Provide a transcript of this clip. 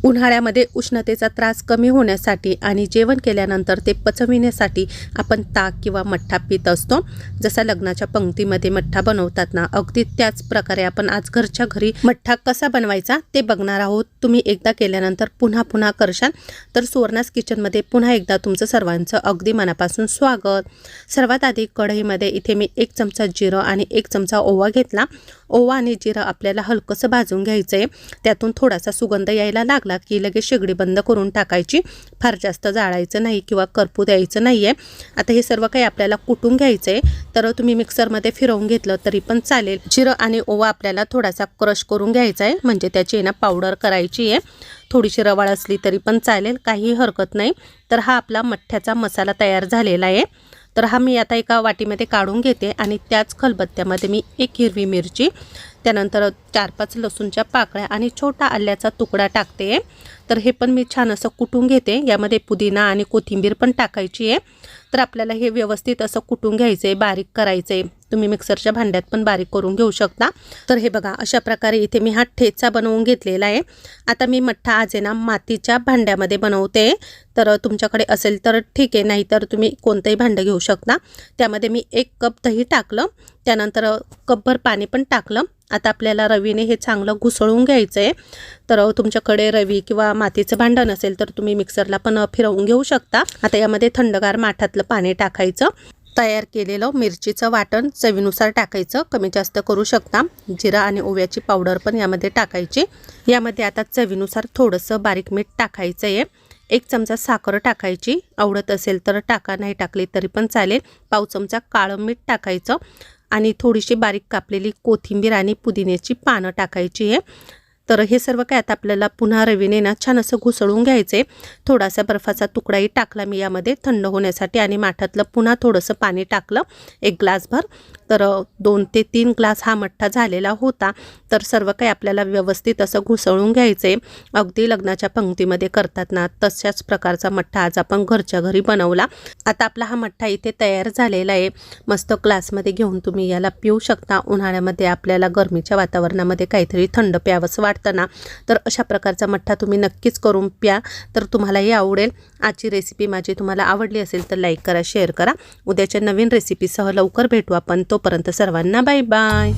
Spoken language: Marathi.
उन्हाळ्यामध्ये उष्णतेचा त्रास कमी होण्यासाठी आणि जेवण केल्यानंतर ते पचविण्यासाठी आपण ताक किंवा मठ्ठा पीत असतो। जसा लग्नाच्या पंक्तीमध्ये मठ्ठा बनवतात ना, अगदी त्याच प्रकारे आपण आज घरच्या घरी मठ्ठा कसा बनवायचा ते बघणार आहोत। तुम्ही एकदा केल्यानंतर पुन्हा पुन्हा करशाल। तर सुवर्णास किचनमध्ये पुन्हा एकदा तुमचं सर्वांचं अगदी मनापासून स्वागत। सर्वात आधी कढईमध्ये इथे मी 1 चमचा जिरं आणि 1 चमचा ओवा घेतला। ओवा आणि जिरं आपल्याला हलकंसं भाजून घ्यायचं आहे। त्यातून थोडासा सुगंध यायला लागला की लगेच शेगडी बंद करून टाकायची। फार जास्त जाळायचं नाही किंवा करपू द्यायचं नाहीये। आता हे सर्व काही आपल्याला कुटून घ्यायचं आहे। तर तुम्ही मिक्सरमध्ये फिरवून घेतलं तरी पण चालेल। जिरं आणि ओवा आपल्याला थोडासा क्रश करून घ्यायचा आहे, म्हणजे त्याची ना पावडर करायची आहे। थोडीशी रवाळ असली तरी पण चालेल, काही हरकत नाही। तर हा आपला मठ्ठ्याचा मसाला तयार झालेला आहे। तर हा मी आता एका वाटीमध्ये काढून घेते आणि त्याच खलबत्त्यामध्ये मी 1 हिरवी मिरची, त्यानंतर 4-5 लसूणच्या पाकळ्या आणि छोटा आल्याचा तुकडा टाकते। तर हे पण मी छान असं कुटून घेते। यामध्ये पुदिना आणि कोथिंबीर पण टाकायची आहे। तर आपल्याला हे व्यवस्थित असं कुटून घ्यायचं आहे, बारीक करायचं आहे। तुम्ही मिक्सरच्या भांड्यात पण बारीक करून घेऊ शकता। तर हे बघा, अशा प्रकारे इथे मी हा ठेचा बनवून घेतलेला आहे। आता मी मठ्ठा आज आहे ना मातीच्या भांड्यामध्ये बनवते। तर तुमच्याकडे असेल तर ठीक आहे, नाहीतर तुम्ही कोणतंही भांडं घेऊ शकता। त्यामध्ये मी 1 कप दही टाकलं, त्यानंतर कपभर पाणी पण टाकलं। आता आपल्याला रवीने हे चांगलं घुसळून घ्यायचं आहे। तर तुमच्याकडे रवी किंवा मातीचं भांडं नसेल तर तुम्ही मिक्सरला पण फिरवून घेऊ शकता। आता यामध्ये थंडगार माठातलं पाणी टाकायचं। तयार केलेलं मिरचीचं वाटण चवीनुसार टाकायचं, कमी जास्त करू शकता। जिरा आणि ओव्याची पावडर पण यामध्ये टाकायची। यामध्ये आता चवीनुसार थोडंसं बारीक मीठ टाकायचं आहे। 1 चमचा साखर टाकायची, आवडत असेल तर टाका, नाही टाकली तरी पण चालेल। पाव चमचा काळं मीठ टाकायचं आणि थोडीशी बारीक कापलेली कोथिंबीर आणि पुदिन्याची पानं टाकायची आहे। तर हे सर्व काय आता आपल्याला पुन्हा रवीने ना छान असं घुसळून घ्यायचं आहे। थोडासा बर्फाचा तुकडाही टाकला मी यामध्ये थंड होण्यासाठी आणि माठातलं पुन्हा थोडंसं पाणी टाकलं 1 ग्लासभर। तर 2 ते 3 ग्लास हा मठ्ठा झालेला होता। तर सर्व काही आपल्याला व्यवस्थित असं घुसळून घ्यायचं आहे। अगदी लग्नाच्या पंक्तीमध्ये करतात ना, तशाच प्रकारचा मठ्ठा आज आपण घरच्या घरी बनवला। आता आपला हा मठ्ठा इथे तयार झालेला आहे। मस्त ग्लासमध्ये घेऊन तुम्ही याला पिऊ शकता। उन्हाळ्यामध्ये आपल्याला गरमीच्या वातावरणामध्ये काहीतरी थंड प्यावंसं वाटतं ना, तर अशा प्रकारचा मठ्ठा तुम्ही नक्कीच करून प्या, तर तुम्हालाही आवडेल। आजची रेसिपी माझी तुम्हाला आवडली असेल तर लाईक करा, शेअर करा। उद्याच्या नवीन रेसिपीसह लवकर भेटू आपण। तोपर्यंत सर्वांना बाय बाय।